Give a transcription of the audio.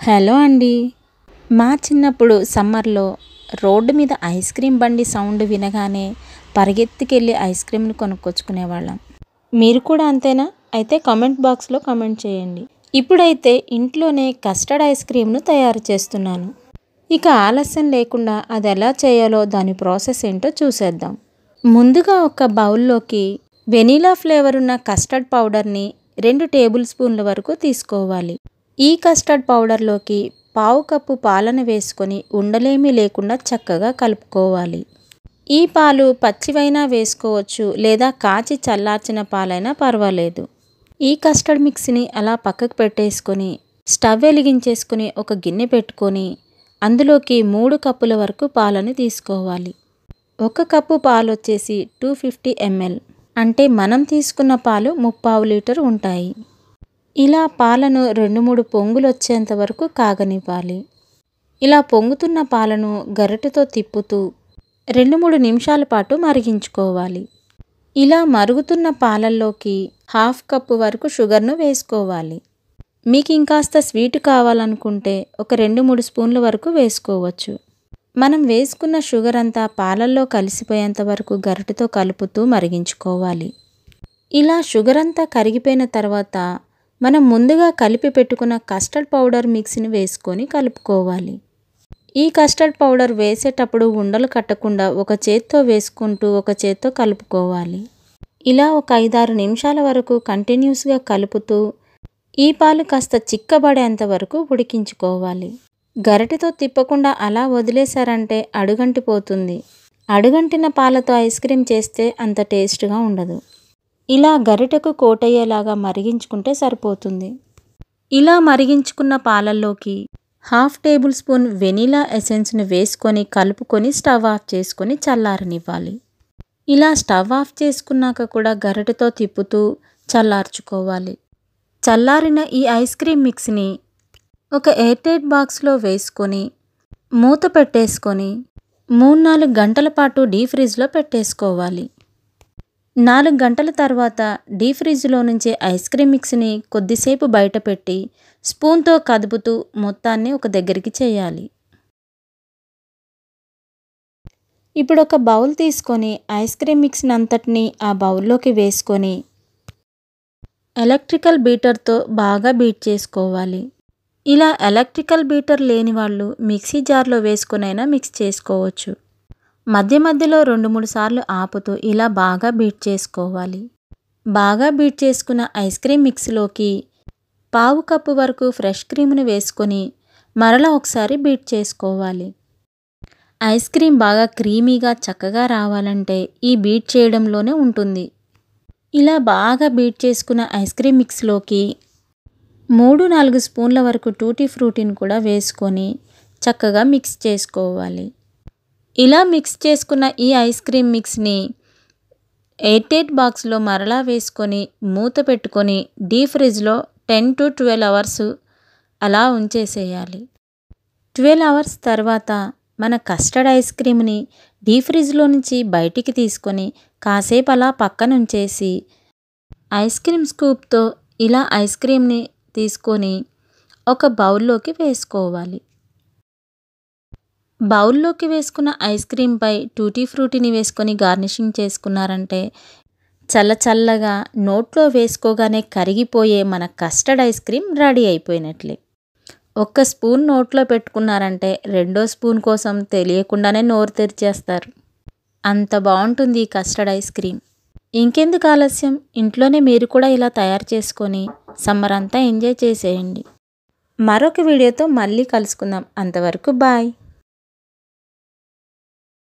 Hello అండి. మా చిన్నప్పుడు సమ్మర్లో రోడ్డు మీద ఐస్ క్రీమ్ బండి సౌండ్ వినగానే పరిగెత్తుకెళ్ళి ఐస్ క్రీమ్‌ని కొనుక్కొచ్చుకునేవాళ్ళం. మీరు కూడా అంతేనా? అయితే కామెంట్ బాక్స్‌లో కామెంట్ చేయండి. ఇప్పుడైతే ఇంట్లోనే కస్టర్డ్ ఐస్ క్రీమ్‌ను తయారు చేస్తున్నాను. ఇక ఆలస్యం లేకుండా అది ఎలా చేయాలో దాని ప్రాసెస్ ఏంటో చూసేద్దాం. ముందుగా ఒక బౌల్లోకి వెనిలా ఫ్లేవర్ ఉన్న కస్టర్డ్ పౌడర్‌ని 2 టేబుల్ స్పూన్ల వరకు తీసుకోవాలి. ఈ కస్టర్డ్ పౌడర్లోకి పావు కప్పు పాలను వేసుకొని ఉండలేమీ లేకుండా చక్కగా కలుపుకోవాలి. ఈ పాలు పచ్చివైనా వేసుకోవచ్చు, లేదా కాచి చల్లార్చిన పాలైనా పర్వాలేదు. ఈ కస్టర్డ్ మిక్స్ని అలా పక్కకు పెట్టేసుకొని స్టవ్ వెలిగించేసుకొని ఒక గిన్నె పెట్టుకొని అందులోకి 3 కప్పుల వరకు పాలను తీసుకోవాలి. 1 కప్పు పాలు వచ్చేసి 250 ml, అంటే మనం తీసుకున్న పాలు 3/4 లీటర్ ఉంటాయి. ఇలా పాలను 2-3 పొంగులు వచ్చేంత వరకు కాగనివ్వాలి. ఇలా పొంగుతున్న పాలను గరిటెతో తిప్పుతూ 2-3 నిమిషాల పాటు మరిగించుకోవాలి. ఇలా మరుగుతున్న పాలల్లోకి 1/2 కప్పు వరకు షుగర్ను వేసుకోవాలి. మీకు ఇంకాస్త స్వీట్ కావాలనుకుంటే ఒక 2-3 స్పూన్ల వరకు వేసుకోవచ్చు. మనం వేసుకున్న షుగర్ అంతా పాలల్లో కలిసిపోయేంత వరకు గరిటెతో కలుపుతూ మరిగించుకోవాలి. ఇలా షుగర్ అంతా కరిగిపోయిన తర్వాత మనం ముందుగా కలిపి పెట్టుకున్న కస్టర్డ్ పౌడర్ మిక్స్ని వేసుకొని కలుపుకోవాలి. ఈ కస్టర్డ్ పౌడర్ వేసేటప్పుడు ఉండలు కట్టకుండా ఒక చేత్తో వేసుకుంటూ ఒక చేత్తో కలుపుకోవాలి. ఇలా ఒక 5-6 నిమిషాల వరకు కంటిన్యూస్గా కలుపుతూ ఈ పాలు కాస్త చిక్కబడేంత వరకు ఉడికించుకోవాలి. గరిటెతో తిప్పకుండా అలా వదిలేశారంటే అడుగంటిపోతుంది. అడుగంటిన పాలతో ఐస్ క్రీమ్ చేస్తే అంత టేస్ట్గా ఉండదు. ఇలా గరిటెకు కోటయ్యేలాగా మరిగించుకుంటే సరిపోతుంది. ఇలా మరిగించుకున్న పాలల్లోకి 1/2 టేబుల్ స్పూన్ వెనిలా ఎసెన్స్ని వేసుకొని కలుపుకొని స్టవ్ ఆఫ్ చేసుకొని చల్లారనివ్వాలి. ఇలా స్టవ్ ఆఫ్ చేసుకున్నాక కూడా గరిటెతో తిప్పుతూ చల్లార్చుకోవాలి. చల్లారిన ఈ ఐస్ క్రీమ్ మిక్స్ని ఒక ఎయిర్టైట్ బాక్స్లో వేసుకొని మూత పెట్టేసుకొని 3-4 గంటల పాటు డీప్ ఫ్రిడ్జ్లో పెట్టేసుకోవాలి. 4 గంటల తర్వాత డీప్ ఫ్రిడ్జ్లో నుంచి ఐస్ క్రీమ్ మిక్స్ని కొద్దిసేపు బయట పెట్టి స్పూన్తో కదుపుతూ మొత్తాన్ని ఒక దగ్గరికి చేయాలి. ఇప్పుడు ఒక బౌల్ తీసుకొని ఐస్ క్రీమ్ మిక్స్ని అంతటిని ఆ బౌల్లోకి వేసుకొని ఎలక్ట్రికల్ బీటర్తో బాగా బీట్ చేసుకోవాలి. ఇలా ఎలక్ట్రికల్ బీటర్ లేని వాళ్ళు మిక్సీ జార్లో వేసుకొనైనా మిక్స్ చేసుకోవచ్చు. మధ్య మధ్యలో 2-3 సార్లు ఆపుతూ ఇలా బాగా బీట్ చేసుకోవాలి. బాగా బీట్ చేసుకున్న ఐస్ క్రీమ్ మిక్స్లోకి పావు కప్పు వరకు ఫ్రెష్ క్రీమ్ను వేసుకొని మరలా ఒకసారి బీట్ చేసుకోవాలి. ఐస్ క్రీమ్ బాగా క్రీమీగా చక్కగా రావాలంటే ఈ బీట్ చేయడంలోనే ఉంటుంది. ఇలా బాగా బీట్ చేసుకున్న ఐస్ క్రీమ్ మిక్స్లోకి 3-4 స్పూన్ల వరకు టూటీ ఫ్రూటీని కూడా వేసుకొని చక్కగా మిక్స్ చేసుకోవాలి. ఇలా మిక్స్ చేసుకున్న ఈ ఐస్ క్రీమ్ మిక్స్ని ఎయిర్టైట్ బాక్స్లో మరలా వేసుకొని మూత పెట్టుకొని డీప్ ఫ్రిడ్జ్లో 10-12 అవర్స్ అలా ఉంచేసేయాలి. 12 అవర్స్ తర్వాత మన కస్టర్డ్ ఐస్ క్రీమ్ని డీప్ ఫ్రిడ్జ్లో నుంచి బయటికి తీసుకొని కాసేపు అలా పక్కన ఉంచేసి ఐస్ క్రీమ్ స్కూప్తో ఇలా ఐస్ క్రీమ్ని తీసుకొని ఒక బౌల్లోకి వేసుకోవాలి. బౌల్లోకి వేసుకున్న ఐస్ క్రీమ్పై టూటీ ఫ్రూటీని వేసుకొని గార్నిషింగ్ చేసుకున్నారంటే చల్లగా నోట్లో వేసుకోగానే కరిగిపోయే మన కస్టర్డ్ ఐస్ క్రీమ్ రెడీ అయిపోయినట్లే. 1 స్పూన్ నోట్లో పెట్టుకున్నారంటే 2వ స్పూన్ కోసం తెలియకుండానే నోరు తెరిచేస్తారు. అంత బాగుంటుంది ఈ కస్టర్డ్ ఐస్ క్రీమ్. ఇంకెందుకు ఆలస్యం, ఇంట్లోనే మీరు కూడా ఇలా తయారు చేసుకొని సమ్మర్ అంతా ఎంజాయ్ చేసేయండి. మరొక వీడియోతో మళ్ళీ కలుసుకుందాం. అంతవరకు బాయ్.